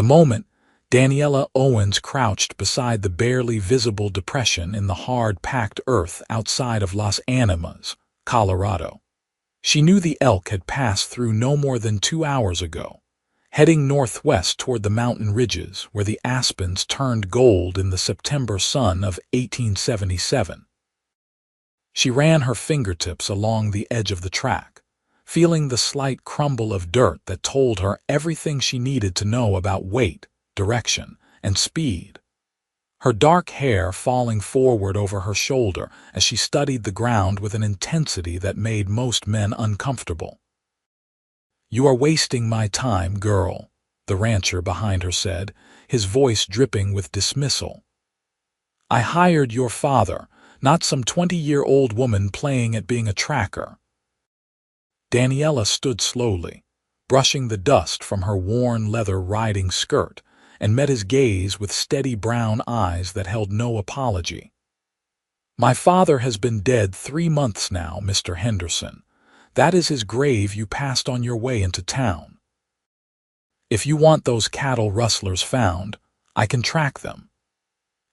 The moment, Daniela Owens crouched beside the barely visible depression in the hard-packed earth outside of Las Animas, Colorado. She knew the elk had passed through no more than 2 hours ago, heading northwest toward the mountain ridges where the aspens turned gold in the September sun of 1877. She ran her fingertips along the edge of the track, feeling the slight crumble of dirt that told her everything she needed to know about weight, direction, and speed. Her dark hair falling forward over her shoulder as she studied the ground with an intensity that made most men uncomfortable. "You are wasting my time, girl," the rancher behind her said, his voice dripping with dismissal. "I hired your father, not some 20-year-old woman playing at being a tracker." Daniela stood slowly, brushing the dust from her worn leather riding skirt, and met his gaze with steady brown eyes that held no apology. "My father has been dead 3 months now, Mr. Henderson. That is his grave you passed on your way into town. If you want those cattle rustlers found, I can track them.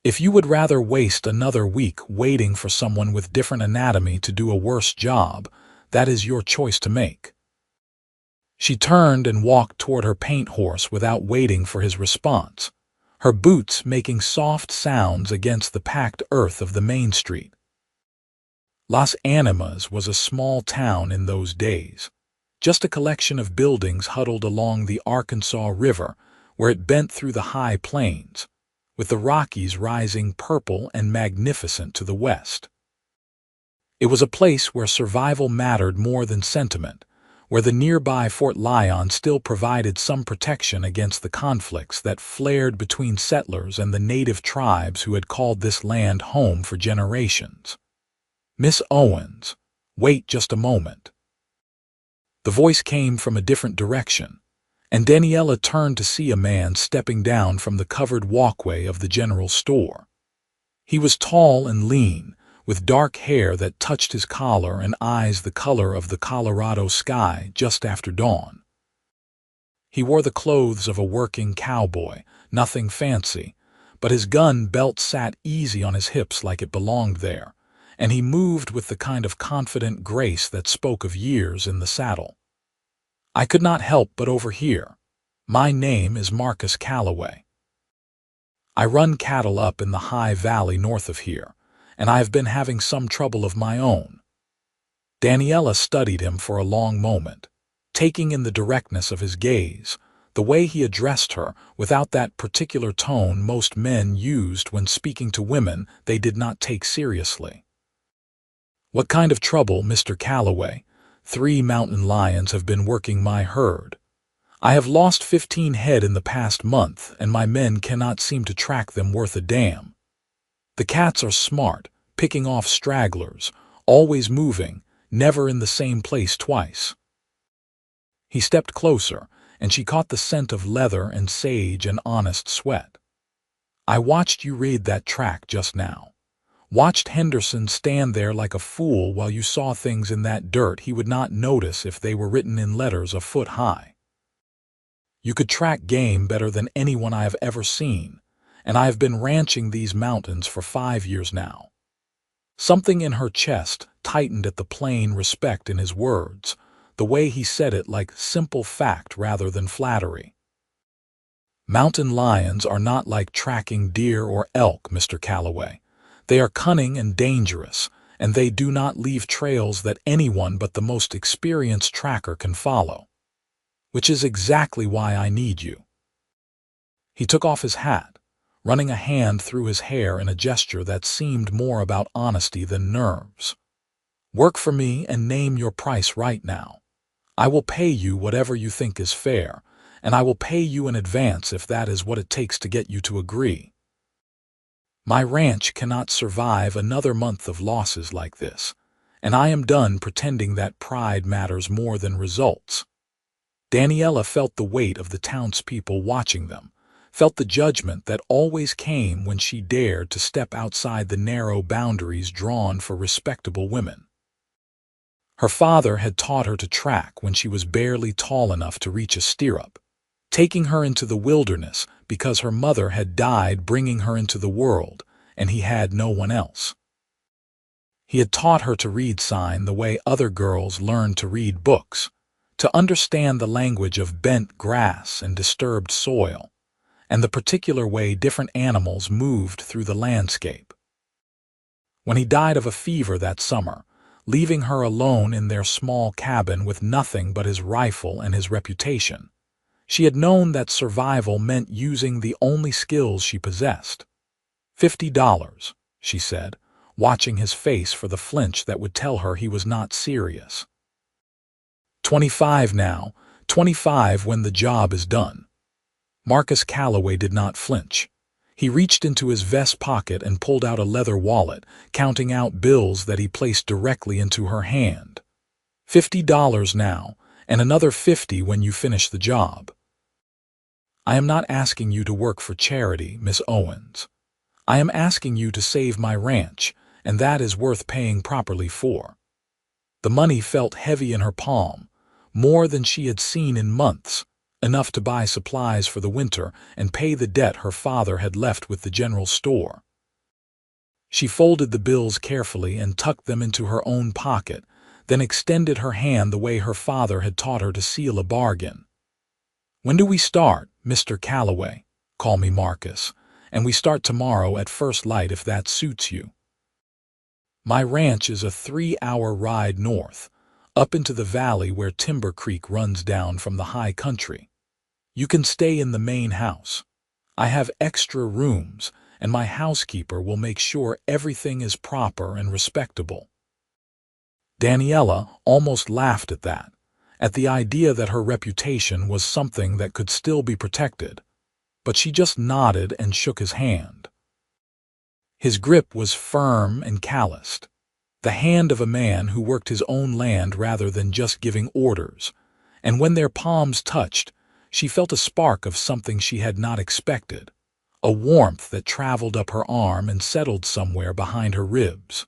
If you would rather waste another week waiting for someone with different anatomy to do a worse job, that is your choice to make." She turned and walked toward her paint horse without waiting for his response, her boots making soft sounds against the packed earth of the main street. Las Animas was a small town in those days, just a collection of buildings huddled along the Arkansas River where it bent through the high plains, with the Rockies rising purple and magnificent to the west. It was a place where survival mattered more than sentiment, where the nearby Fort Lyon still provided some protection against the conflicts that flared between settlers and the native tribes who had called this land home for generations. "Miss Owens, wait just a moment." The voice came from a different direction, and Daniela turned to see a man stepping down from the covered walkway of the general store. He was tall and lean, with dark hair that touched his collar and eyes the color of the Colorado sky just after dawn. He wore the clothes of a working cowboy, nothing fancy, but his gun belt sat easy on his hips like it belonged there, and he moved with the kind of confident grace that spoke of years in the saddle. "I could not help but overhear. My name is Marcus Calloway. I run cattle up in the high valley north of here, and I have been having some trouble of my own." Daniela studied him for a long moment, taking in the directness of his gaze, the way he addressed her without that particular tone most men used when speaking to women they did not take seriously. "What kind of trouble, Mr. Calloway? 3 mountain lions have been working my herd. I have lost 15 head in the past month, and my men cannot seem to track them worth a damn. The cats are smart, picking off stragglers, always moving, never in the same place twice." He stepped closer, and she caught the scent of leather and sage and honest sweat. "I watched you raid that track just now. Watched Henderson stand there like a fool while you saw things in that dirt he would not notice if they were written in letters a foot high. You could track game better than anyone I have ever seen, and I have been ranching these mountains for 5 years now." Something in her chest tightened at the plain respect in his words, the way he said it like simple fact rather than flattery. "Mountain lions are not like tracking deer or elk, Mr. Calloway. They are cunning and dangerous, and they do not leave trails that anyone but the most experienced tracker can follow. Which is exactly why I need you." He took off his hat, running a hand through his hair in a gesture that seemed more about honesty than nerves. "Work for me and name your price right now. I will pay you whatever you think is fair, and I will pay you in advance if that is what it takes to get you to agree. My ranch cannot survive another month of losses like this, and I am done pretending that pride matters more than results." Daniela felt the weight of the townspeople watching them, felt the judgment that always came when she dared to step outside the narrow boundaries drawn for respectable women. Her father had taught her to track when she was barely tall enough to reach a stirrup. taking her into the wilderness because her mother had died bringing her into the world, and he had no one else. He had taught her to read sign the way other girls learned to read books, to understand the language of bent grass and disturbed soil, and the particular way different animals moved through the landscape. When he died of a fever that summer, leaving her alone in their small cabin with nothing but his rifle and his reputation, she had known that survival meant using the only skills she possessed. $50, she said, watching his face for the flinch that would tell her he was not serious. 25 now, 25 when the job is done. Marcus Calloway did not flinch. He reached into his vest pocket and pulled out a leather wallet, counting out bills that he placed directly into her hand. $50 now, and another 50 when you finish the job. I am not asking you to work for charity, Miss Owens. I am asking you to save my ranch, and that is worth paying properly for. The money felt heavy in her palm, more than she had seen in months, enough to buy supplies for the winter and pay the debt her father had left with the general store. She folded the bills carefully and tucked them into her own pocket, then extended her hand the way her father had taught her to seal a bargain. When do we start, Mr. Calloway? Call me Marcus, and we start tomorrow at first light if that suits you. My ranch is a 3-hour ride north, up into the valley where Timber Creek runs down from the high country. You can stay in the main house. I have extra rooms, and my housekeeper will make sure everything is proper and respectable. Daniela almost laughed at that, at the idea that her reputation was something that could still be protected, but she just nodded and shook his hand. His grip was firm and calloused, the hand of a man who worked his own land rather than just giving orders, and when their palms touched, she felt a spark of something she had not expected, a warmth that traveled up her arm and settled somewhere behind her ribs.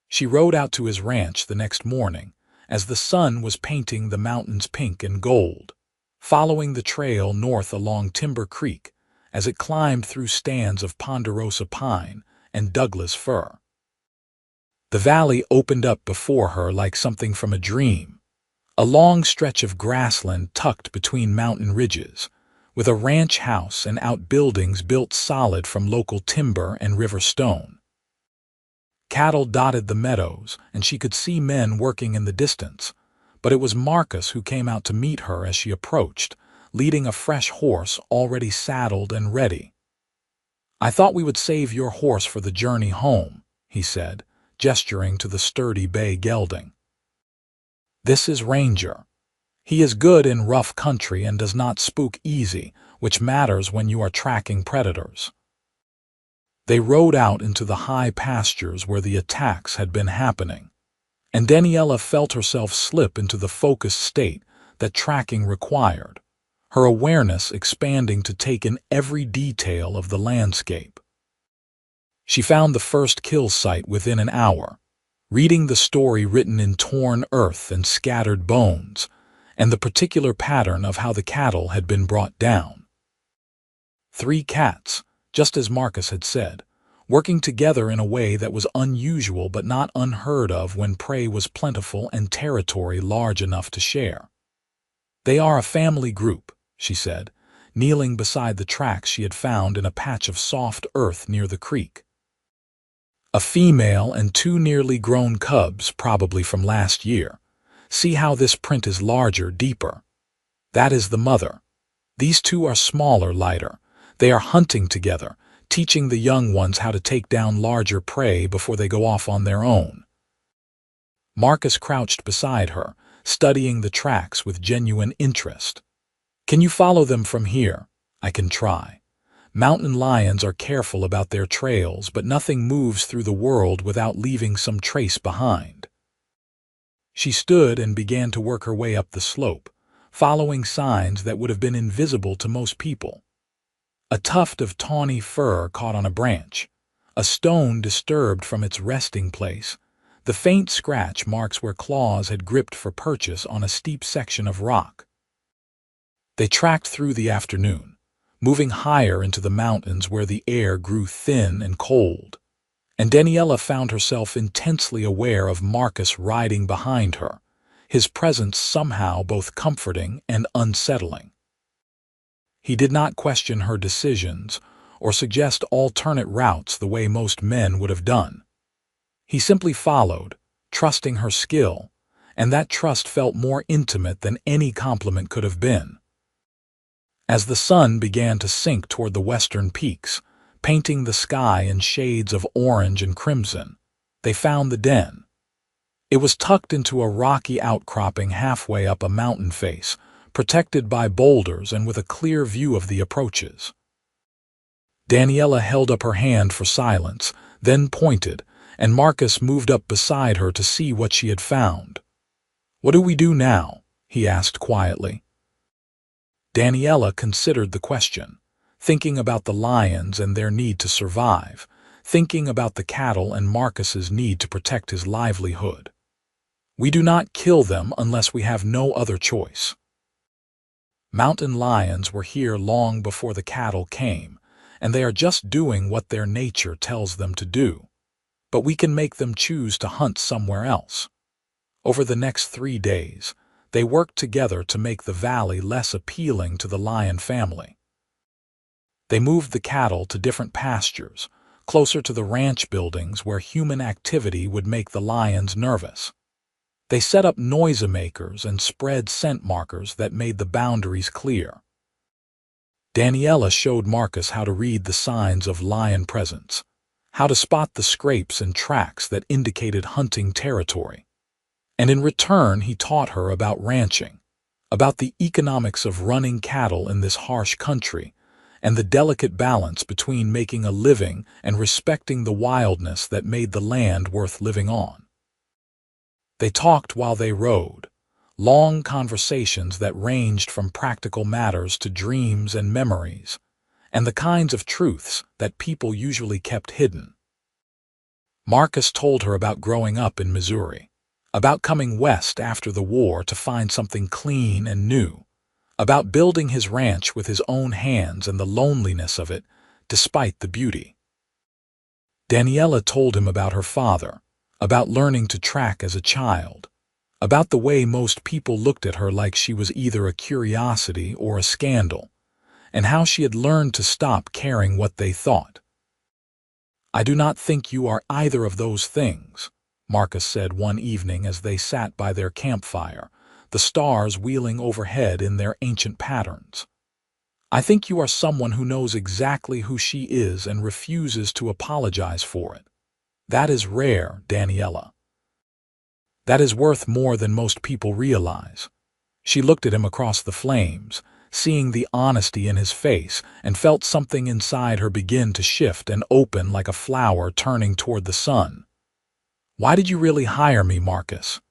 She rode out to his ranch the next morning, as the sun was painting the mountains pink and gold, following the trail north along Timber Creek as it climbed through stands of ponderosa pine and Douglas fir. The valley opened up before her like something from a dream, a long stretch of grassland tucked between mountain ridges, with a ranch house and outbuildings built solid from local timber and river stone. Cattle dotted the meadows, and she could see men working in the distance, but it was Marcus who came out to meet her as she approached, leading a fresh horse already saddled and ready. "I thought we would save your horse for the journey home," he said, gesturing to the sturdy bay gelding. "This is Ranger. He is good in rough country and does not spook easy, which matters when you are tracking predators." They rode out into the high pastures where the attacks had been happening, and Daniela felt herself slip into the focused state that tracking required, her awareness expanding to take in every detail of the landscape. She found the first kill site within an hour, reading the story written in torn earth and scattered bones, and the particular pattern of how the cattle had been brought down. 3 cats, just as Marcus had said, working together in a way that was unusual but not unheard of when prey was plentiful and territory large enough to share. "They are a family group," she said, kneeling beside the tracks she had found in a patch of soft earth near the creek. "A female and 2 nearly grown cubs, probably from last year. See how this print is larger, deeper. That is the mother. These 2 are smaller, lighter. They are hunting together, teaching the young ones how to take down larger prey before they go off on their own." Marcus crouched beside her, studying the tracks with genuine interest. "Can you follow them from here?" "I can try. Mountain lions are careful about their trails, but nothing moves through the world without leaving some trace behind." She stood and began to work her way up the slope, following signs that would have been invisible to most people. A tuft of tawny fur caught on a branch, a stone disturbed from its resting place, the faint scratch marks where claws had gripped for purchase on a steep section of rock. They tracked through the afternoon, moving higher into the mountains where the air grew thin and cold, and Daniela found herself intensely aware of Marcus riding behind her, his presence somehow both comforting and unsettling. He did not question her decisions or suggest alternate routes the way most men would have done. He simply followed, trusting her skill, and that trust felt more intimate than any compliment could have been. As the sun began to sink toward the western peaks, painting the sky in shades of orange and crimson, they found the den. It was tucked into a rocky outcropping halfway up a mountain face, protected by boulders and with a clear view of the approaches. Daniela held up her hand for silence, then pointed, and Marcus moved up beside her to see what she had found. "What do we do now?" he asked quietly. Daniela considered the question, thinking about the lions and their need to survive, thinking about the cattle and Marcus's need to protect his livelihood. "We do not kill them unless we have no other choice. Mountain lions were here long before the cattle came, and they are just doing what their nature tells them to do. But we can make them choose to hunt somewhere else." Over the next 3 days, they worked together to make the valley less appealing to the lion family. They moved the cattle to different pastures, closer to the ranch buildings where human activity would make the lions nervous. They set up noise-makers and spread scent markers that made the boundaries clear. Daniela showed Marcus how to read the signs of lion presence, how to spot the scrapes and tracks that indicated hunting territory. And in return, he taught her about ranching, about the economics of running cattle in this harsh country, and the delicate balance between making a living and respecting the wildness that made the land worth living on. They talked while they rode, long conversations that ranged from practical matters to dreams and memories, and the kinds of truths that people usually kept hidden. Marcus told her about growing up in Missouri, about coming west after the war to find something clean and new, about building his ranch with his own hands and the loneliness of it, despite the beauty. Daniela told him about her father, about learning to track as a child, about the way most people looked at her like she was either a curiosity or a scandal, and how she had learned to stop caring what they thought. "I do not think you are either of those things," Marcus said one evening as they sat by their campfire, the stars wheeling overhead in their ancient patterns. "I think you are someone who knows exactly who she is and refuses to apologize for it. That is rare, Daniela. That is worth more than most people realize." She looked at him across the flames, seeing the honesty in his face, and felt something inside her begin to shift and open like a flower turning toward the sun. "Why did you really hire me, Marcus?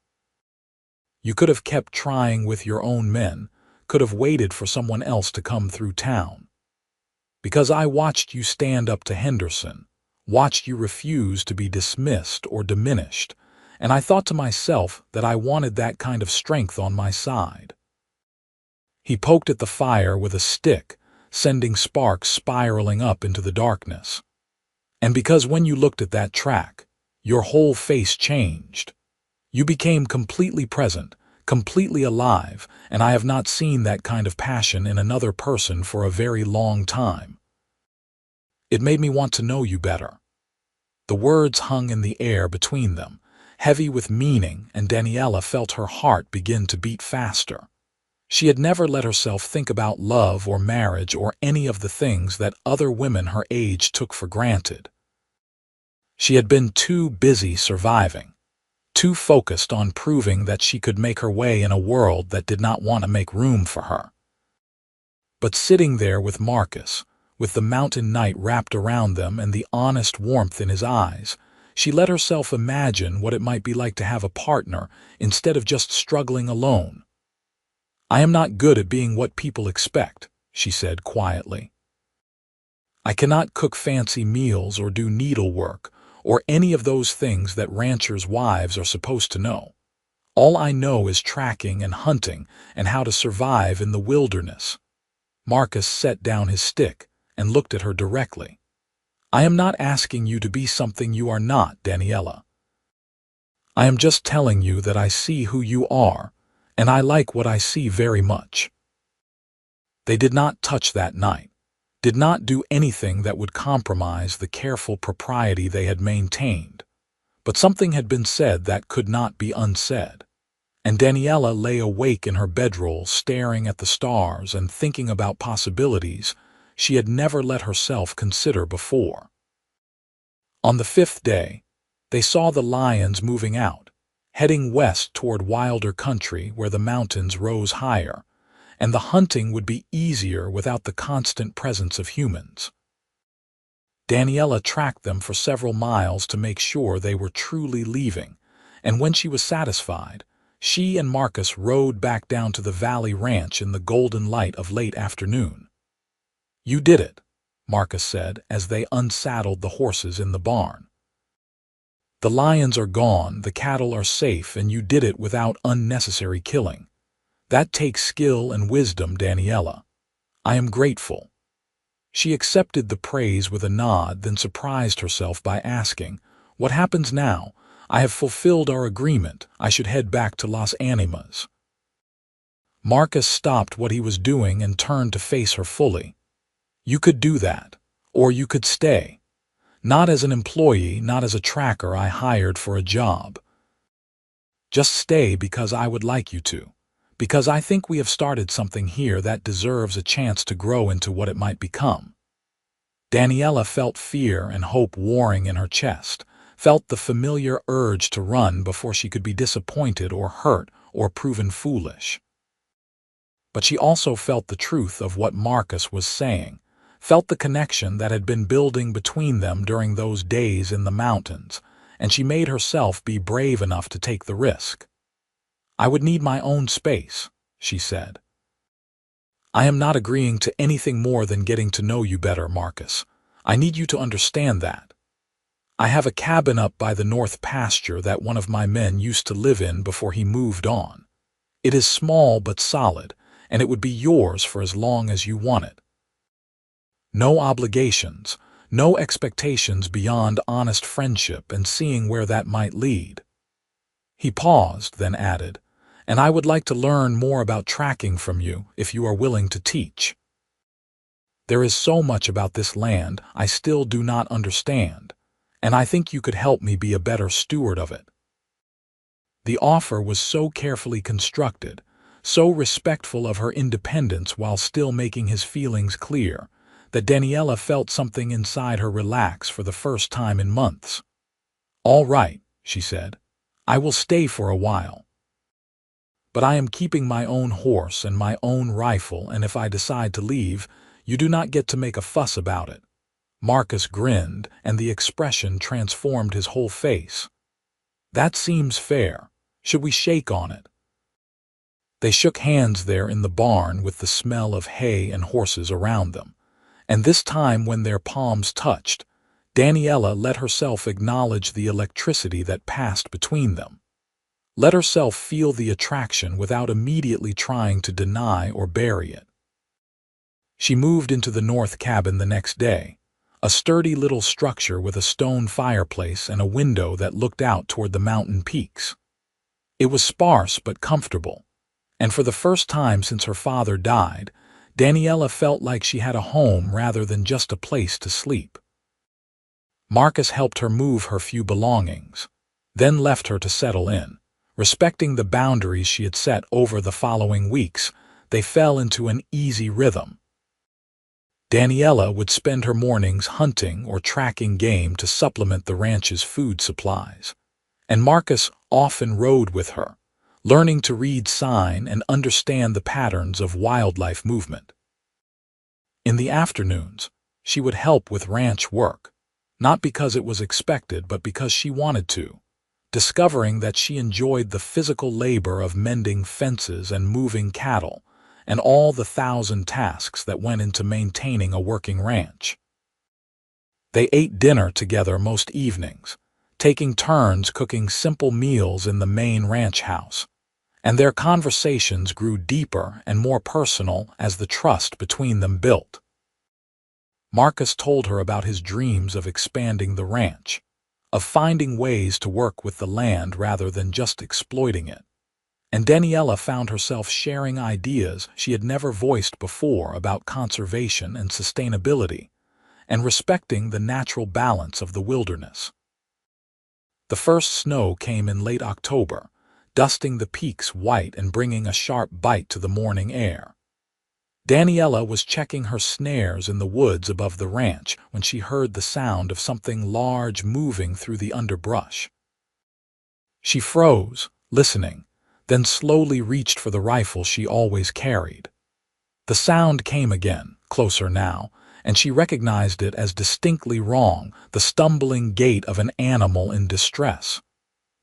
You could have kept trying with your own men, could have waited for someone else to come through town. Because I watched you stand up to Henderson, watched you refuse to be dismissed or diminished, and I thought to myself that I wanted that kind of strength on my side." He poked at the fire with a stick, sending sparks spiraling up into the darkness. "And because when you looked at that track, your whole face changed. You became completely present, completely alive, and I have not seen that kind of passion in another person for a very long time. It made me want to know you better." The words hung in the air between them, heavy with meaning, and Daniela felt her heart begin to beat faster. She had never let herself think about love or marriage or any of the things that other women her age took for granted. She had been too busy surviving, too focused on proving that she could make her way in a world that did not want to make room for her. But sitting there with Marcus, with the mountain night wrapped around them and the honest warmth in his eyes, she let herself imagine what it might be like to have a partner instead of just struggling alone. "I am not good at being what people expect," she said quietly. "I cannot cook fancy meals or do needlework or any of those things that ranchers' wives are supposed to know. All I know is tracking and hunting and how to survive in the wilderness." Marcus set down his stick and looked at her directly. "I am not asking you to be something you are not, Daniela. I am just telling you that I see who you are, and I like what I see very much." They did not touch that night, did not do anything that would compromise the careful propriety they had maintained. But something had been said that could not be unsaid, and Daniela lay awake in her bedroll staring at the stars and thinking about possibilities she had never let herself consider before. On the 5th day, they saw the lions moving out, heading west toward wilder country where the mountains rose higher, and the hunting would be easier without the constant presence of humans. Daniela tracked them for several miles to make sure they were truly leaving, and when she was satisfied, she and Marcus rode back down to the Valley Ranch in the golden light of late afternoon. "You did it," Marcus said as they unsaddled the horses in the barn. "The lions are gone, the cattle are safe, and you did it without unnecessary killing. That takes skill and wisdom, Daniela. I am grateful." She accepted the praise with a nod, then surprised herself by asking, "What happens now? I have fulfilled our agreement. I should head back to Las Animas." Marcus stopped what he was doing and turned to face her fully. "You could do that, or you could stay. Not as an employee, not as a tracker I hired for a job. Just stay because I would like you to, because I think we have started something here that deserves a chance to grow into what it might become." Daniela felt fear and hope warring in her chest, felt the familiar urge to run before she could be disappointed or hurt or proven foolish. But she also felt the truth of what Marcus was saying, felt the connection that had been building between them during those days in the mountains, and she made herself be brave enough to take the risk. "I would need my own space," she said. "I am not agreeing to anything more than getting to know you better, Marcus. I need you to understand that. I have a cabin up by the north pasture that one of my men used to live in before he moved on. It is small but solid, and it would be yours for as long as you want it. No obligations, no expectations beyond honest friendship and seeing where that might lead." He paused, then added, "And I would like to learn more about tracking from you if you are willing to teach. There is so much about this land I still do not understand, and I think you could help me be a better steward of it." The offer was so carefully constructed, so respectful of her independence while still making his feelings clear, that Daniela felt something inside her relax for the first time in months. "All right," she said, "I will stay for a while. But I am keeping my own horse and my own rifle, and if I decide to leave, you do not get to make a fuss about it." Marcus grinned, and the expression transformed his whole face. "That seems fair. Should we shake on it?" They shook hands there in the barn with the smell of hay and horses around them, and this time when their palms touched, Daniela let herself acknowledge the electricity that passed between them. Let herself feel the attraction without immediately trying to deny or bury it. She moved into the north cabin the next day, a sturdy little structure with a stone fireplace and a window that looked out toward the mountain peaks. It was sparse but comfortable, and for the first time since her father died, Daniela felt like she had a home rather than just a place to sleep. Marcus helped her move her few belongings, then left her to settle in. Respecting the boundaries she had set over the following weeks, they fell into an easy rhythm. Daniela would spend her mornings hunting or tracking game to supplement the ranch's food supplies, and Marcus often rode with her, learning to read sign and understand the patterns of wildlife movement. In the afternoons, she would help with ranch work, not because it was expected but because she wanted to, discovering that she enjoyed the physical labor of mending fences and moving cattle, and all the 1,000 tasks that went into maintaining a working ranch. They ate dinner together most evenings, taking turns cooking simple meals in the main ranch house, and their conversations grew deeper and more personal as the trust between them built. Marcus told her about his dreams of expanding the ranch, of finding ways to work with the land rather than just exploiting it. And Daniela found herself sharing ideas she had never voiced before about conservation and sustainability, and respecting the natural balance of the wilderness. The first snow came in late October, dusting the peaks white and bringing a sharp bite to the morning air. Daniela was checking her snares in the woods above the ranch when she heard the sound of something large moving through the underbrush. She froze, listening, then slowly reached for the rifle she always carried. The sound came again, closer now, and she recognized it as distinctly wrong, the stumbling gait of an animal in distress.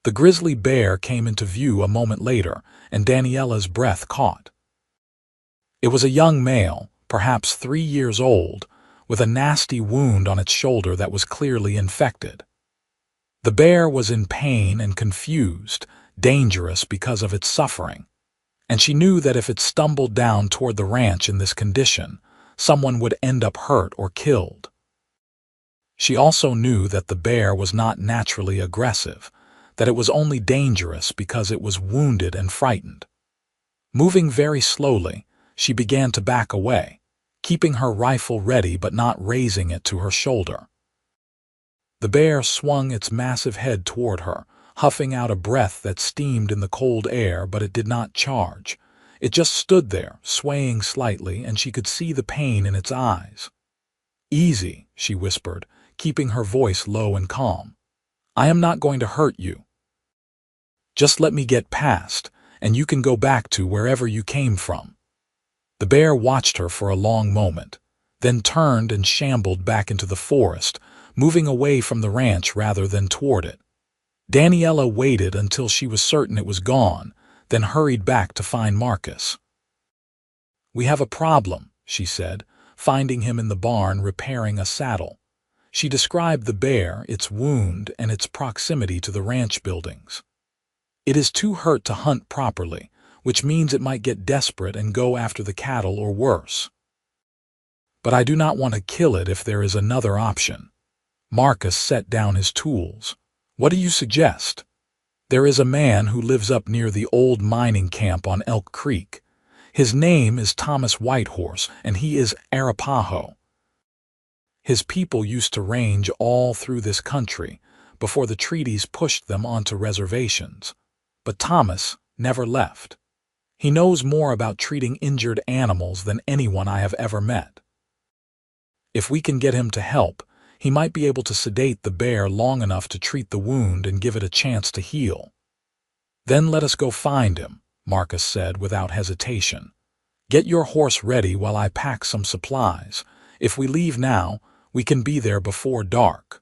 The grizzly bear came into view a moment later, and Daniela's breath caught. It was a young male, perhaps 3 years old, with a nasty wound on its shoulder that was clearly infected. The bear was in pain and confused, dangerous because of its suffering, and she knew that if it stumbled down toward the ranch in this condition, someone would end up hurt or killed. She also knew that the bear was not naturally aggressive, that it was only dangerous because it was wounded and frightened. Moving very slowly, she began to back away, keeping her rifle ready but not raising it to her shoulder. The bear swung its massive head toward her, huffing out a breath that steamed in the cold air, but it did not charge. It just stood there, swaying slightly, and she could see the pain in its eyes. "Easy," she whispered, keeping her voice low and calm. "I am not going to hurt you. Just let me get past, and you can go back to wherever you came from." The bear watched her for a long moment, then turned and shambled back into the forest, moving away from the ranch rather than toward it. Daniela waited until she was certain it was gone, then hurried back to find Marcus. "We have a problem," she said, finding him in the barn repairing a saddle. She described the bear, its wound, and its proximity to the ranch buildings. "It is too hurt to hunt properly, which means it might get desperate and go after the cattle or worse. But I do not want to kill it if there is another option." Marcus set down his tools. "What do you suggest?" "There is a man who lives up near the old mining camp on Elk Creek. His name is Thomas Whitehorse, and he is Arapaho. His people used to range all through this country before the treaties pushed them onto reservations. But Thomas never left. He knows more about treating injured animals than anyone I have ever met. If we can get him to help, he might be able to sedate the bear long enough to treat the wound and give it a chance to heal." "Then let us go find him," Marcus said without hesitation. "Get your horse ready while I pack some supplies. If we leave now, we can be there before dark."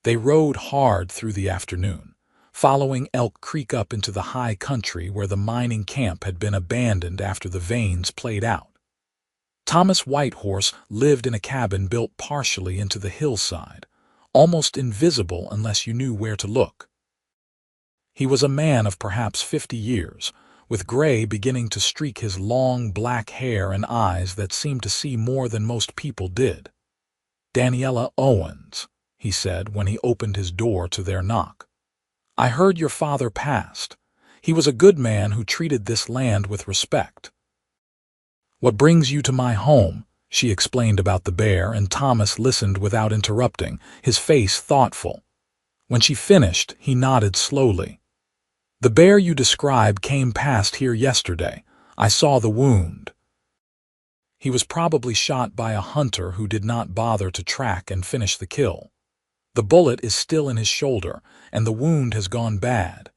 They rode hard through the afternoon, following Elk Creek up into the high country where the mining camp had been abandoned after the veins played out. Thomas Whitehorse lived in a cabin built partially into the hillside, almost invisible unless you knew where to look. He was a man of perhaps 50 years, with gray beginning to streak his long black hair and eyes that seemed to see more than most people did. "Daniela Owens," he said when he opened his door to their knock. "I heard your father passed. He was a good man who treated this land with respect. What brings you to my home?" She explained about the bear, and Thomas listened without interrupting, his face thoughtful. When she finished, he nodded slowly. "The bear you describe came past here yesterday. I saw the wound. He was probably shot by a hunter who did not bother to track and finish the kill. The bullet is still in his shoulder, and the wound has gone bad.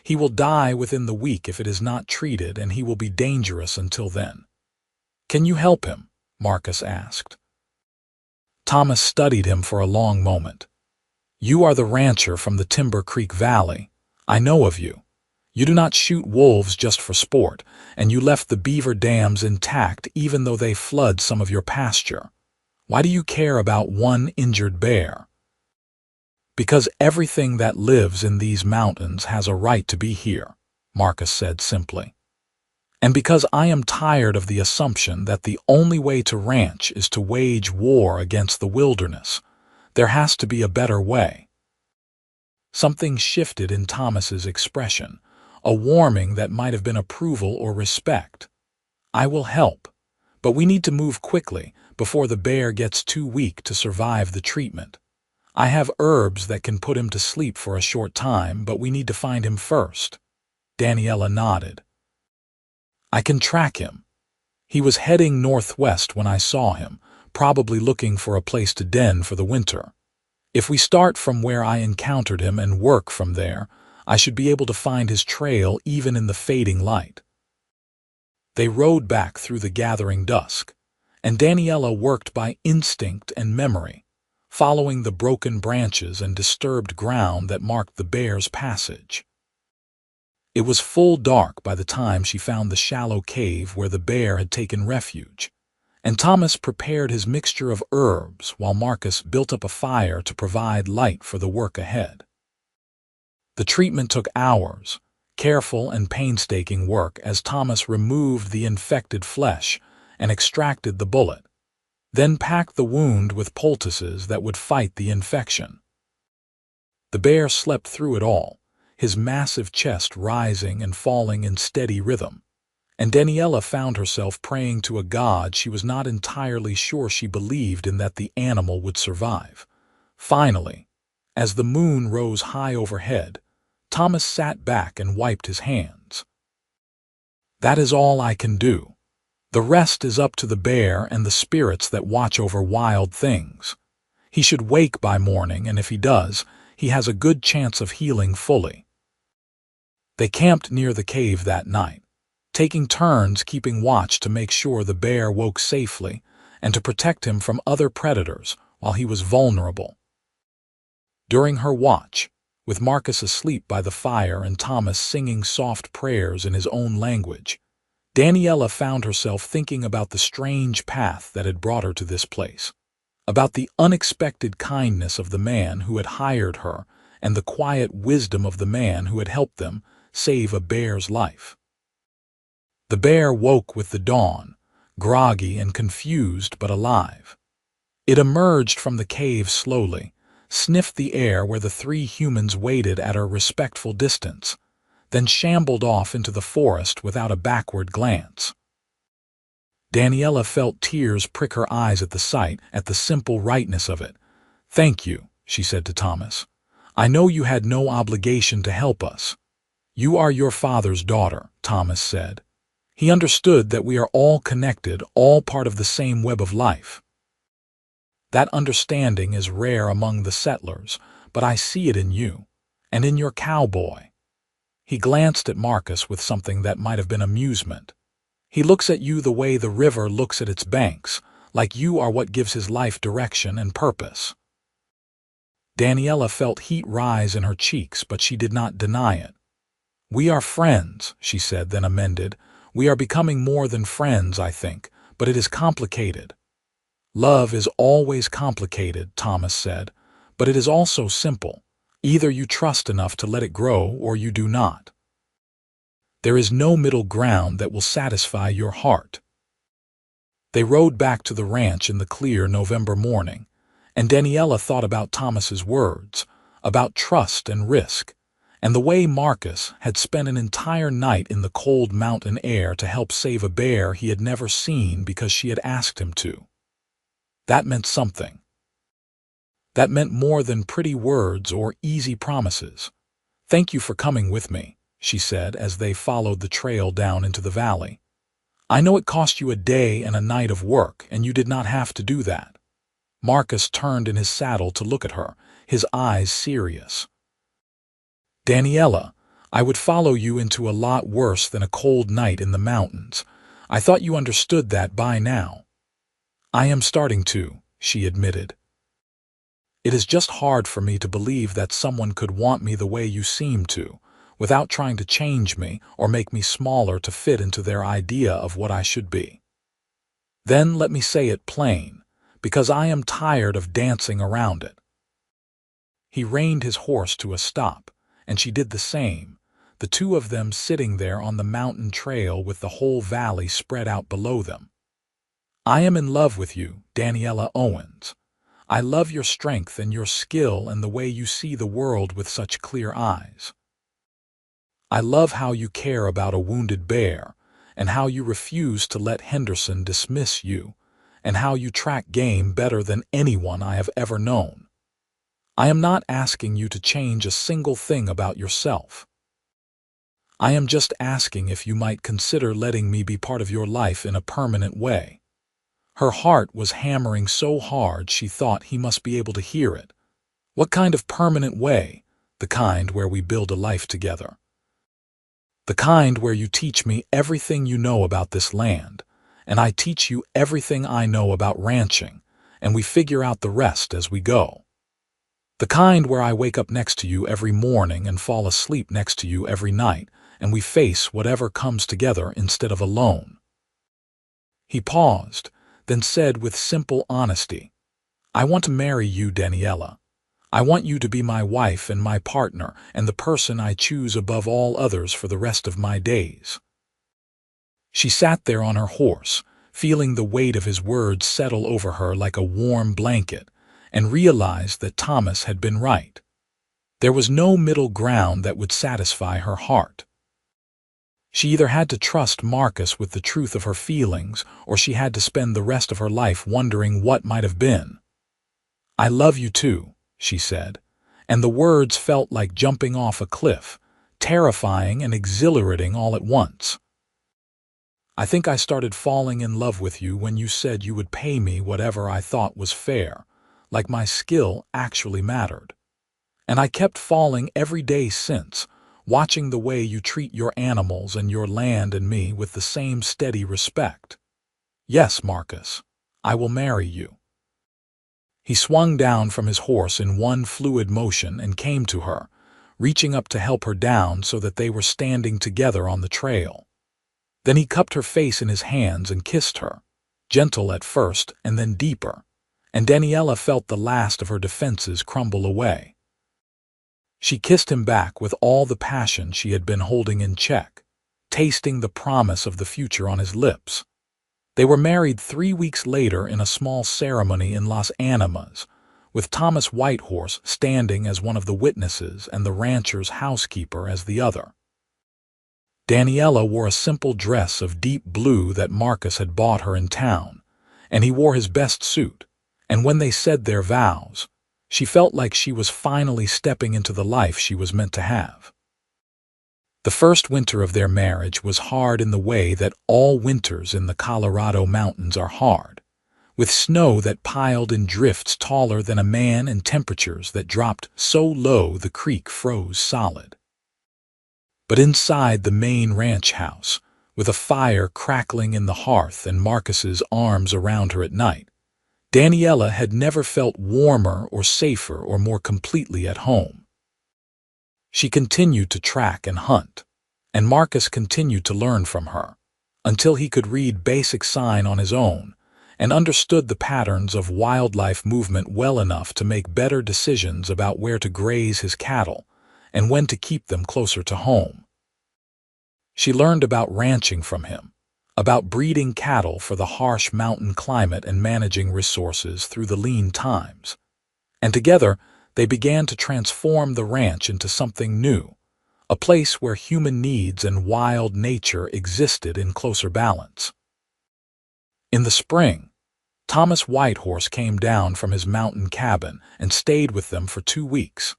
He will die within the week if it is not treated, and he will be dangerous until then." "Can you help him?" Marcus asked. Thomas studied him for a long moment. "You are the rancher from the Timber Creek Valley. I know of you. You do not shoot wolves just for sport, and you left the beaver dams intact even though they flood some of your pasture. Why do you care about one injured bear?" Because everything that lives in these mountains has a right to be here, Marcus said simply. And because I am tired of the assumption that the only way to ranch is to wage war against the wilderness, there has to be a better way. Something shifted in Thomas's expression, a warming that might have been approval or respect. I will help, but we need to move quickly before the bear gets too weak to survive the treatment. I have herbs that can put him to sleep for a short time, but we need to find him first. Daniela nodded. I can track him. He was heading northwest when I saw him, probably looking for a place to den for the winter. If we start from where I encountered him and work from there, I should be able to find his trail even in the fading light. They rode back through the gathering dusk, and Daniela worked by instinct and memory, following the broken branches and disturbed ground that marked the bear's passage. It was full dark by the time she found the shallow cave where the bear had taken refuge, and Thomas prepared his mixture of herbs while Marcus built up a fire to provide light for the work ahead. The treatment took hours, careful and painstaking work as Thomas removed the infected flesh and extracted the bullet, then packed the wound with poultices that would fight the infection. The bear slept through it all, his massive chest rising and falling in steady rhythm, and Daniela found herself praying to a god she was not entirely sure she believed in that the animal would survive. Finally, as the moon rose high overhead, Thomas sat back and wiped his hands. That is all I can do. The rest is up to the bear and the spirits that watch over wild things. He should wake by morning, and if he does, he has a good chance of healing fully. They camped near the cave that night, taking turns keeping watch to make sure the bear woke safely and to protect him from other predators while he was vulnerable. During her watch, with Marcus asleep by the fire and Thomas singing soft prayers in his own language, Daniela found herself thinking about the strange path that had brought her to this place, about the unexpected kindness of the man who had hired her and the quiet wisdom of the man who had helped them save a bear's life. The bear woke with the dawn, groggy and confused but alive. It emerged from the cave slowly, sniffed the air where the three humans waited at a respectful distance, then shambled off into the forest without a backward glance. Daniela felt tears prick her eyes at the sight, at the simple rightness of it. "Thank you," she said to Thomas. "I know you had no obligation to help us." "You are your father's daughter," Thomas said. He understood that we are all connected, all part of the same web of life. That understanding is rare among the settlers, but I see it in you, and in your cowboy. He glanced at Marcus with something that might have been amusement. He looks at you the way the river looks at its banks, like you are what gives his life direction and purpose. Daniela felt heat rise in her cheeks, but she did not deny it. "We are friends," she said, then amended. "We are becoming more than friends, I think, but it is complicated." "Love is always complicated," Thomas said, "but it is also simple. Either you trust enough to let it grow or you do not. There is no middle ground that will satisfy your heart." They rode back to the ranch in the clear November morning, and Daniela thought about Thomas's words, about trust and risk, and the way Marcus had spent an entire night in the cold mountain air to help save a bear he had never seen because she had asked him to. That meant something. That meant more than pretty words or easy promises. "Thank you for coming with me," she said as they followed the trail down into the valley. "I know it cost you a day and a night of work, and you did not have to do that." Marcus turned in his saddle to look at her, his eyes serious. "Daniela, I would follow you into a lot worse than a cold night in the mountains. I thought you understood that by now." "I am starting to," she admitted. "It is just hard for me to believe that someone could want me the way you seem to, without trying to change me or make me smaller to fit into their idea of what I should be. Then let me say it plain, because I am tired of dancing around it." He reined his horse to a stop, and she did the same, the two of them sitting there on the mountain trail with the whole valley spread out below them. "I am in love with you, Daniela Owens. I love your strength and your skill and the way you see the world with such clear eyes. I love how you care about a wounded bear, and how you refuse to let Henderson dismiss you, and how you track game better than anyone I have ever known. I am not asking you to change a single thing about yourself. I am just asking if you might consider letting me be part of your life in a permanent way." Her heart was hammering so hard she thought he must be able to hear it. "What kind of permanent way?" "The kind where we build a life together. The kind where you teach me everything you know about this land, and I teach you everything I know about ranching, and we figure out the rest as we go. The kind where I wake up next to you every morning and fall asleep next to you every night, and we face whatever comes together instead of alone." He paused, then said with simple honesty, "I want to marry you, Daniela. I want you to be my wife and my partner and the person I choose above all others for the rest of my days." She sat there on her horse, feeling the weight of his words settle over her like a warm blanket, and realized that Thomas had been right. There was no middle ground that would satisfy her heart. She either had to trust Marcus with the truth of her feelings, or she had to spend the rest of her life wondering what might have been. "I love you too," she said, and the words felt like jumping off a cliff, terrifying and exhilarating all at once. "I think I started falling in love with you when you said you would pay me whatever I thought was fair, like my skill actually mattered. And I kept falling every day since, watching the way you treat your animals and your land and me with the same steady respect. Yes, Marcus, I will marry you." He swung down from his horse in one fluid motion and came to her, reaching up to help her down so that they were standing together on the trail. Then he cupped her face in his hands and kissed her, gentle at first and then deeper, and Daniela felt the last of her defenses crumble away. She kissed him back with all the passion she had been holding in check, tasting the promise of the future on his lips. They were married 3 weeks later in a small ceremony in Las Animas, with Thomas Whitehorse standing as one of the witnesses and the rancher's housekeeper as the other. Daniela wore a simple dress of deep blue that Marcus had bought her in town, and he wore his best suit, and when they said their vows, she felt like she was finally stepping into the life she was meant to have. The first winter of their marriage was hard in the way that all winters in the Colorado mountains are hard, with snow that piled in drifts taller than a man and temperatures that dropped so low the creek froze solid. But inside the main ranch house, with a fire crackling in the hearth and Marcus's arms around her at night, Daniela had never felt warmer or safer or more completely at home. She continued to track and hunt, and Marcus continued to learn from her, until he could read basic sign on his own and understood the patterns of wildlife movement well enough to make better decisions about where to graze his cattle and when to keep them closer to home. She learned about ranching from him, about breeding cattle for the harsh mountain climate and managing resources through the lean times. And together, they began to transform the ranch into something new, a place where human needs and wild nature existed in closer balance. In the spring, Thomas Whitehorse came down from his mountain cabin and stayed with them for 2 weeks,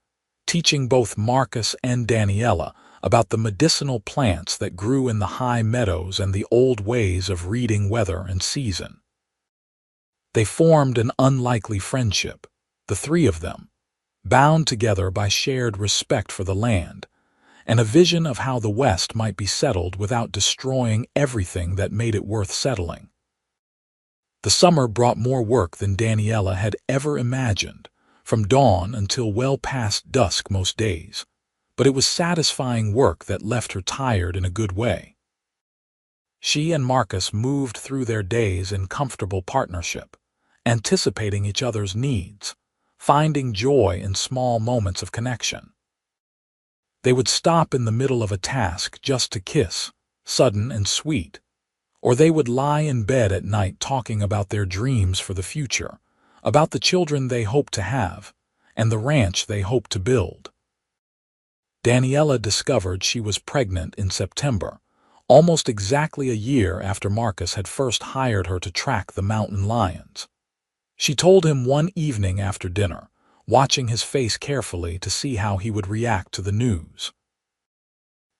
teaching both Marcus and Daniela about the medicinal plants that grew in the high meadows and the old ways of reading weather and season. They formed an unlikely friendship, the 3 of them, bound together by shared respect for the land, and a vision of how the West might be settled without destroying everything that made it worth settling. The summer brought more work than Daniela had ever imagined, from dawn until well past dusk most days, but it was satisfying work that left her tired in a good way. She and Marcus moved through their days in comfortable partnership, anticipating each other's needs, finding joy in small moments of connection. They would stop in the middle of a task just to kiss, sudden and sweet, or they would lie in bed at night talking about their dreams for the future, about the children they hoped to have, and the ranch they hoped to build. Daniela discovered she was pregnant in September, almost exactly a year after Marcus had first hired her to track the mountain lions. She told him one evening after dinner, watching his face carefully to see how he would react to the news.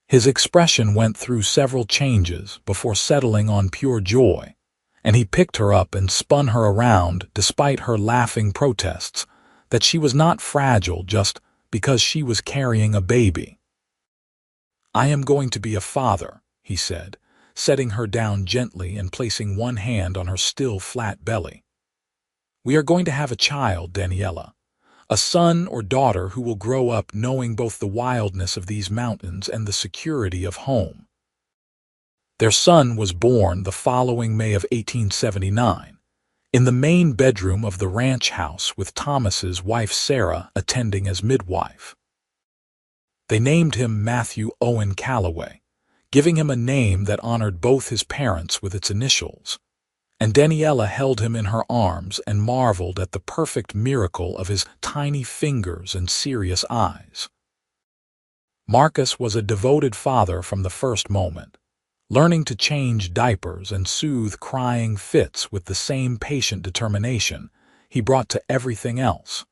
His expression went through several changes before settling on pure joy, and he picked her up and spun her around despite her laughing protests that she was not fragile just because she was carrying a baby. "I am going to be a father," he said, setting her down gently and placing one hand on her still flat belly. "We are going to have a child, Daniela. A son or daughter who will grow up knowing both the wildness of these mountains and the security of home." Their son was born the following May of 1879, in the main bedroom of the ranch house with Thomas's wife Sarah attending as midwife. They named him Matthew Owen Calloway, giving him a name that honored both his parents with its initials, and Daniela held him in her arms and marveled at the perfect miracle of his tiny fingers and serious eyes. Marcus was a devoted father from the first moment, learning to change diapers and soothe crying fits with the same patient determination he brought to everything else.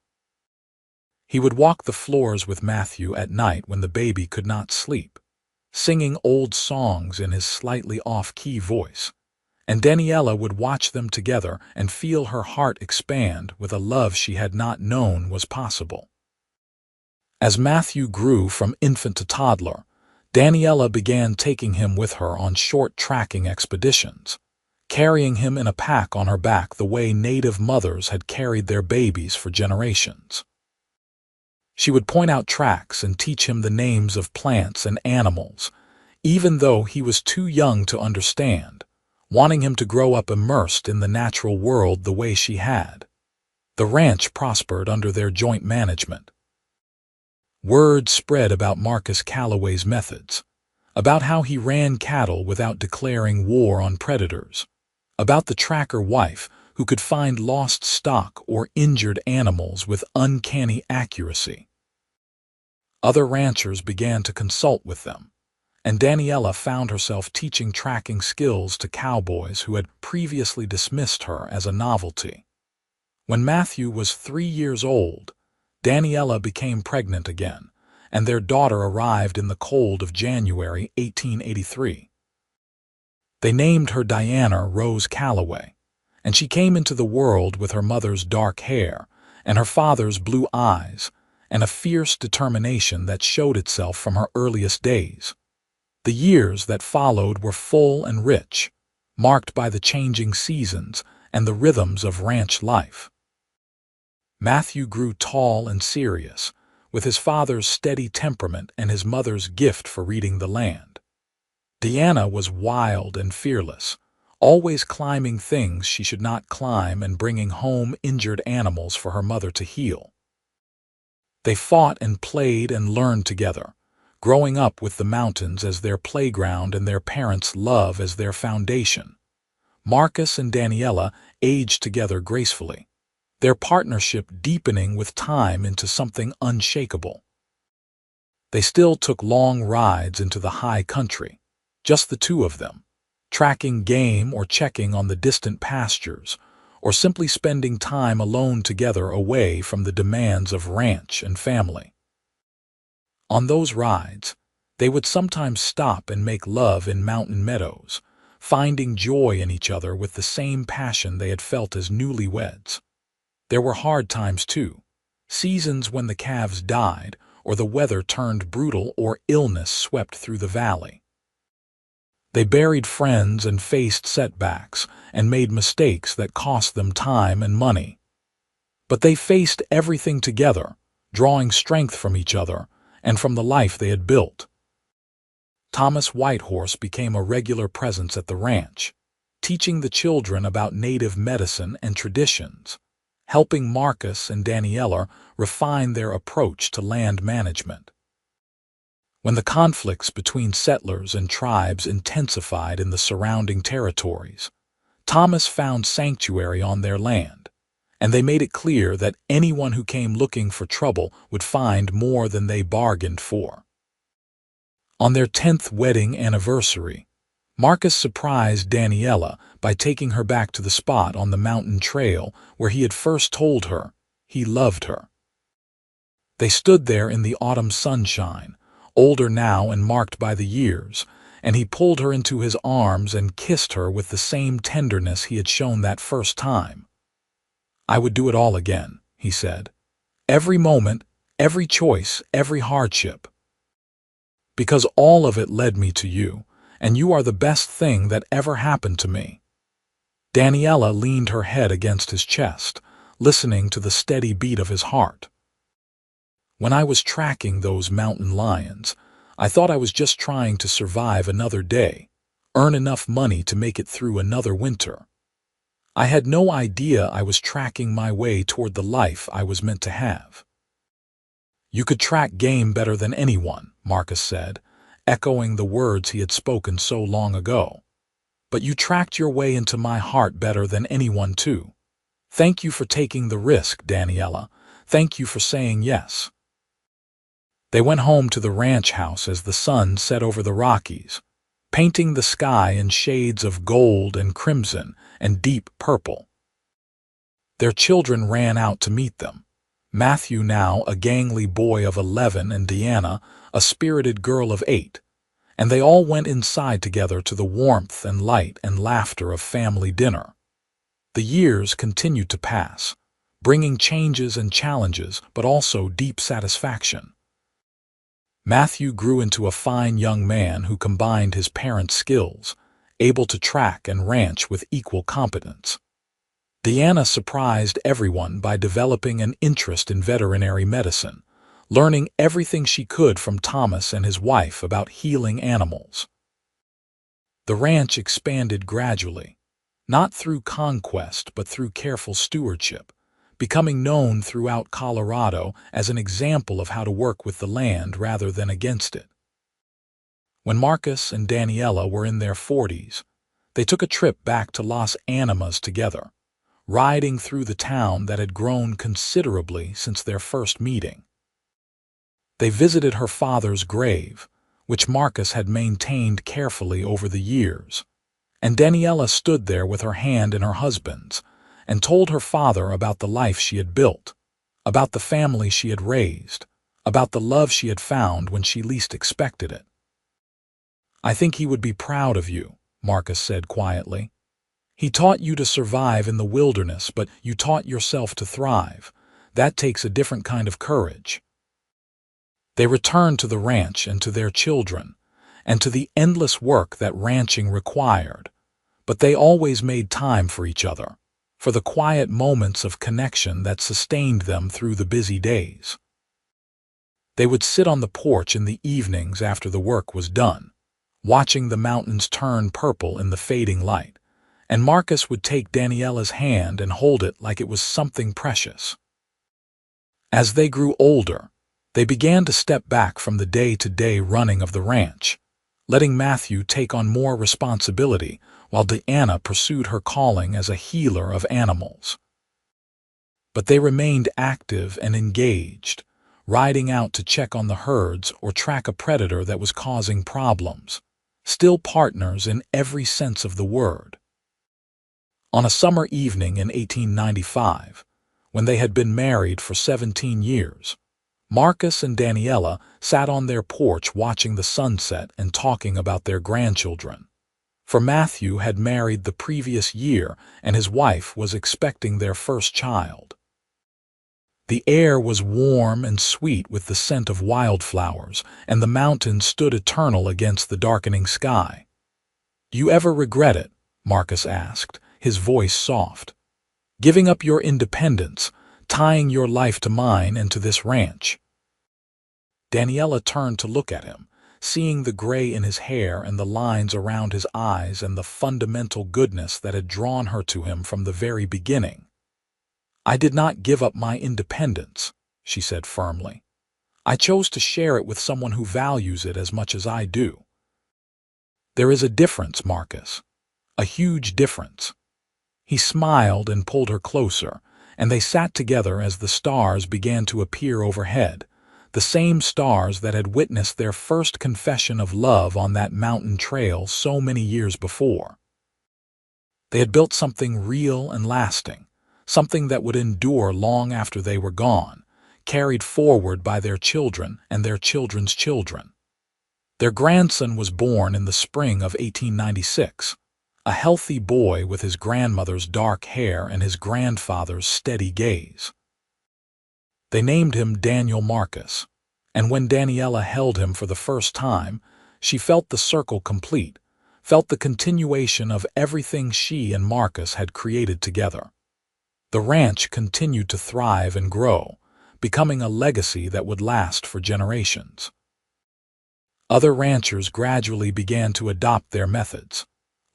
He would walk the floors with Matthew at night when the baby could not sleep, singing old songs in his slightly off-key voice, and Daniela would watch them together and feel her heart expand with a love she had not known was possible. As Matthew grew from infant to toddler, Daniela began taking him with her on short tracking expeditions, carrying him in a pack on her back the way native mothers had carried their babies for generations. She would point out tracks and teach him the names of plants and animals, even though he was too young to understand, wanting him to grow up immersed in the natural world the way she had. The ranch prospered under their joint management. Word spread about Marcus Calloway's methods, about how he ran cattle without declaring war on predators, about the tracker wife who could find lost stock or injured animals with uncanny accuracy. Other ranchers began to consult with them, and Daniela found herself teaching tracking skills to cowboys who had previously dismissed her as a novelty. When Matthew was 3 years old, Daniela became pregnant again, and their daughter arrived in the cold of January 1883. They named her Diana Rose Calloway, and she came into the world with her mother's dark hair and her father's blue eyes and a fierce determination that showed itself from her earliest days. The years that followed were full and rich, marked by the changing seasons and the rhythms of ranch life. Matthew grew tall and serious, with his father's steady temperament and his mother's gift for reading the land. Diana was wild and fearless, always climbing things she should not climb and bringing home injured animals for her mother to heal. They fought and played and learned together, growing up with the mountains as their playground and their parents' love as their foundation. Marcus and Daniela aged together gracefully, their partnership deepening with time into something unshakable. They still took long rides into the high country, just the two of them, tracking game or checking on the distant pastures, or simply spending time alone together away from the demands of ranch and family. On those rides, they would sometimes stop and make love in mountain meadows, finding joy in each other with the same passion they had felt as newlyweds. There were hard times too, seasons when the calves died or the weather turned brutal or illness swept through the valley. They buried friends and faced setbacks and made mistakes that cost them time and money. But they faced everything together, drawing strength from each other and from the life they had built. Thomas Whitehorse became a regular presence at the ranch, teaching the children about native medicine and traditions, helping Marcus and Daniela refine their approach to land management. When the conflicts between settlers and tribes intensified in the surrounding territories, Thomas found sanctuary on their land, and they made it clear that anyone who came looking for trouble would find more than they bargained for. On their 10th wedding anniversary, Marcus surprised Daniela by taking her back to the spot on the mountain trail where he had first told her he loved her. They stood there in the autumn sunshine, older now and marked by the years, and he pulled her into his arms and kissed her with the same tenderness he had shown that first time. "I would do it all again," he said. "Every moment, every choice, every hardship. Because all of it led me to you, and you are the best thing that ever happened to me." Daniela leaned her head against his chest, listening to the steady beat of his heart. "When I was tracking those mountain lions, I thought I was just trying to survive another day, earn enough money to make it through another winter. I had no idea I was tracking my way toward the life I was meant to have." "You could track game better than anyone," Marcus said, echoing the words he had spoken so long ago. "But you tracked your way into my heart better than anyone too. Thank you for taking the risk, Daniela. Thank you for saying yes." They went home to the ranch house as the sun set over the Rockies, painting the sky in shades of gold and crimson and deep purple. Their children ran out to meet them. Matthew, now a gangly boy of 11, and Deanna, a spirited girl of 8, and they all went inside together to the warmth and light and laughter of family dinner. The years continued to pass, bringing changes and challenges, but also deep satisfaction. Matthew grew into a fine young man who combined his parents' skills, able to track and ranch with equal competence. Deanna surprised everyone by developing an interest in veterinary medicine, learning everything she could from Thomas and his wife about healing animals. The ranch expanded gradually, not through conquest but through careful stewardship, becoming known throughout Colorado as an example of how to work with the land rather than against it. When Marcus and Daniela were in their 40s, they took a trip back to Las Animas together, riding through the town that had grown considerably since their first meeting. They visited her father's grave, which Marcus had maintained carefully over the years, and Daniela stood there with her hand in her husband's and told her father about the life she had built, about the family she had raised, about the love she had found when she least expected it. "I think he would be proud of you," Marcus said quietly. "He taught you to survive in the wilderness, but you taught yourself to thrive. That takes a different kind of courage." They returned to the ranch and to their children, and to the endless work that ranching required, but they always made time for each other, for the quiet moments of connection that sustained them through the busy days. They would sit on the porch in the evenings after the work was done, watching the mountains turn purple in the fading light, and Marcus would take Daniela's hand and hold it like it was something precious. As they grew older, they began to step back from the day-to-day running of the ranch, letting Matthew take on more responsibility while Deanna pursued her calling as a healer of animals. But they remained active and engaged, riding out to check on the herds or track a predator that was causing problems, still partners in every sense of the word. On a summer evening in 1895, when they had been married for 17 years, Marcus and Daniela sat on their porch watching the sunset and talking about their grandchildren. For Matthew had married the previous year and his wife was expecting their first child. The air was warm and sweet with the scent of wildflowers, and the mountains stood eternal against the darkening sky. "Do you ever regret it?" Marcus asked, his voice soft. "Giving up your independence, tying your life to mine and to this ranch?" Daniela turned to look at him, seeing the gray in his hair and the lines around his eyes and the fundamental goodness that had drawn her to him from the very beginning. "I did not give up my independence," she said firmly. "I chose to share it with someone who values it as much as I do." "There is a difference, Marcus. A huge difference." He smiled and pulled her closer, and they sat together as the stars began to appear overhead, the same stars that had witnessed their first confession of love on that mountain trail so many years before. They had built something real and lasting, something that would endure long after they were gone, carried forward by their children and their children's children. Their grandson was born in the spring of 1896, a healthy boy with his grandmother's dark hair and his grandfather's steady gaze. They named him Daniel Marcus, and when Daniela held him for the first time, she felt the circle complete, felt the continuation of everything she and Marcus had created together. The ranch continued to thrive and grow, becoming a legacy that would last for generations. Other ranchers gradually began to adopt their methods,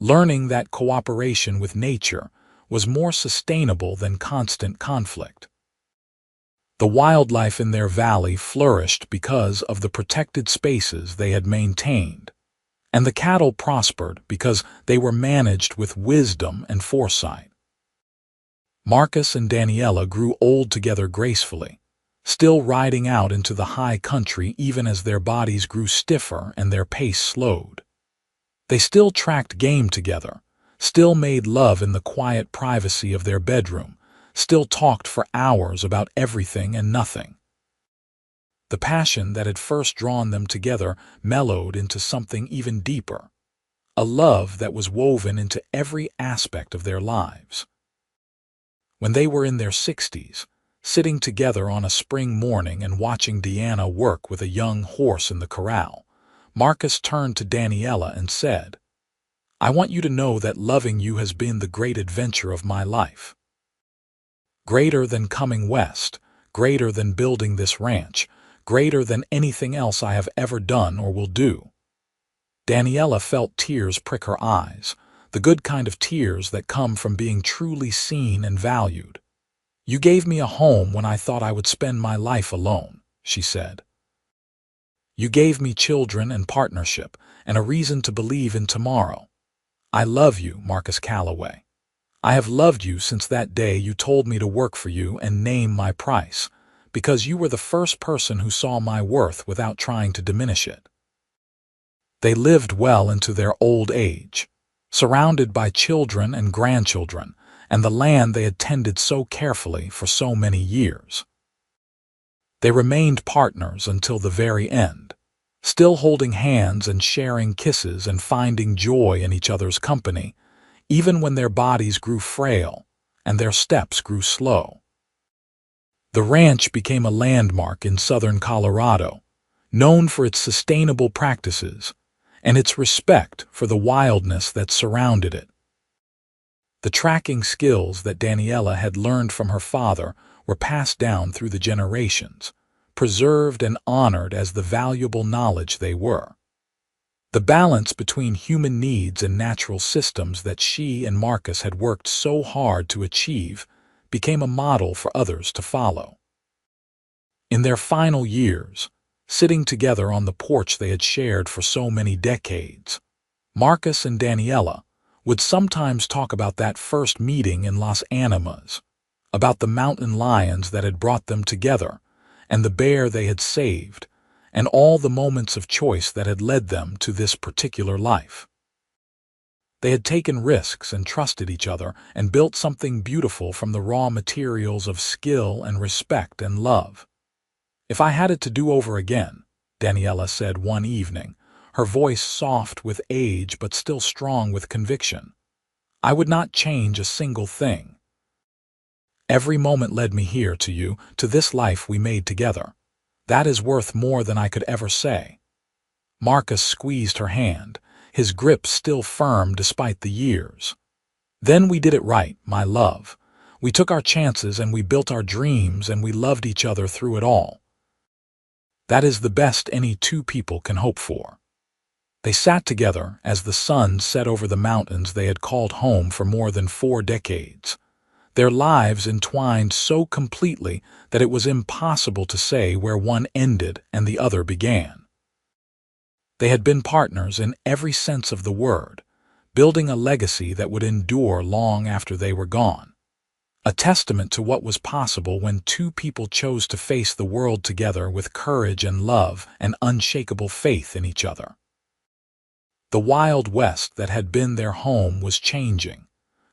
learning that cooperation with nature was more sustainable than constant conflict. The wildlife in their valley flourished because of the protected spaces they had maintained, and the cattle prospered because they were managed with wisdom and foresight. Marcus and Daniela grew old together gracefully, still riding out into the high country even as their bodies grew stiffer and their pace slowed. They still tracked game together, still made love in the quiet privacy of their bedroom, still talked for hours about everything and nothing. The passion that had first drawn them together mellowed into something even deeper, a love that was woven into every aspect of their lives. When they were in their 60s, sitting together on a spring morning and watching Deanna work with a young horse in the corral, Marcus turned to Daniela and said, "I want you to know that loving you has been the great adventure of my life. Greater than coming west, greater than building this ranch, greater than anything else I have ever done or will do." Daniela felt tears prick her eyes, the good kind of tears that come from being truly seen and valued. "You gave me a home when I thought I would spend my life alone," she said. "You gave me children and partnership and a reason to believe in tomorrow. I love you, Marcus Calloway. I have loved you since that day you told me to work for you and name my price, because you were the first person who saw my worth without trying to diminish it." They lived well into their old age, surrounded by children and grandchildren, and the land they had tended so carefully for so many years. They remained partners until the very end, still holding hands and sharing kisses and finding joy in each other's company, even when their bodies grew frail and their steps grew slow. The ranch became a landmark in southern Colorado, known for its sustainable practices and its respect for the wildness that surrounded it. The tracking skills that Daniela had learned from her father were passed down through the generations, preserved and honored as the valuable knowledge they were. The balance between human needs and natural systems that she and Marcus had worked so hard to achieve became a model for others to follow. In their final years, sitting together on the porch they had shared for so many decades, Marcus and Daniela would sometimes talk about that first meeting in Las Animas, about the mountain lions that had brought them together, and the bear they had saved, and all the moments of choice that had led them to this particular life. They had taken risks and trusted each other and built something beautiful from the raw materials of skill and respect and love. "If I had it to do over again," Daniela said one evening, her voice soft with age but still strong with conviction, "I would not change a single thing. Every moment led me here to you, to this life we made together. That is worth more than I could ever say." Marcus squeezed her hand, his grip still firm despite the years. "Then we did it right, my love. We took our chances and we built our dreams and we loved each other through it all. That is the best any two people can hope for." They sat together as the sun set over the mountains they had called home for more than 4 decades, their lives entwined so completely that it was impossible to say where one ended and the other began. They had been partners in every sense of the word, building a legacy that would endure long after they were gone. A testament to what was possible when two people chose to face the world together with courage and love and unshakable faith in each other. The Wild West that had been their home was changing,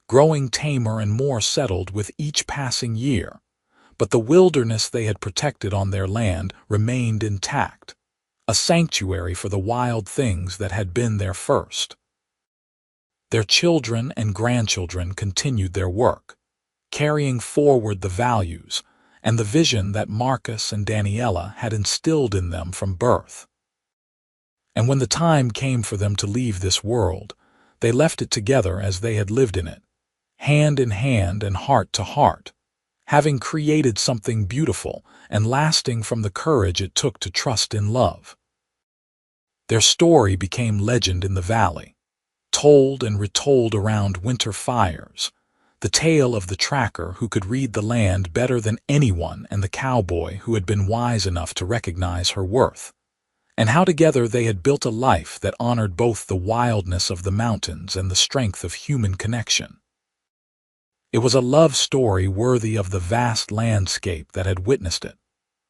growing tamer and more settled with each passing year, but the wilderness they had protected on their land remained intact, a sanctuary for the wild things that had been there first. Their children and grandchildren continued their work, carrying forward the values and the vision that Marcus and Daniela had instilled in them from birth. And when the time came for them to leave this world, they left it together as they had lived in it, hand in hand and heart to heart, having created something beautiful and lasting from the courage it took to trust in love. Their story became legend in the valley, told and retold around winter fires, the tale of the tracker who could read the land better than anyone and the cowboy who had been wise enough to recognize her worth, and how together they had built a life that honored both the wildness of the mountains and the strength of human connection. It was a love story worthy of the vast landscape that had witnessed it,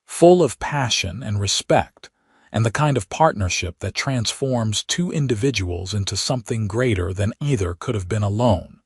full of passion and respect, and the kind of partnership that transforms two individuals into something greater than either could have been alone.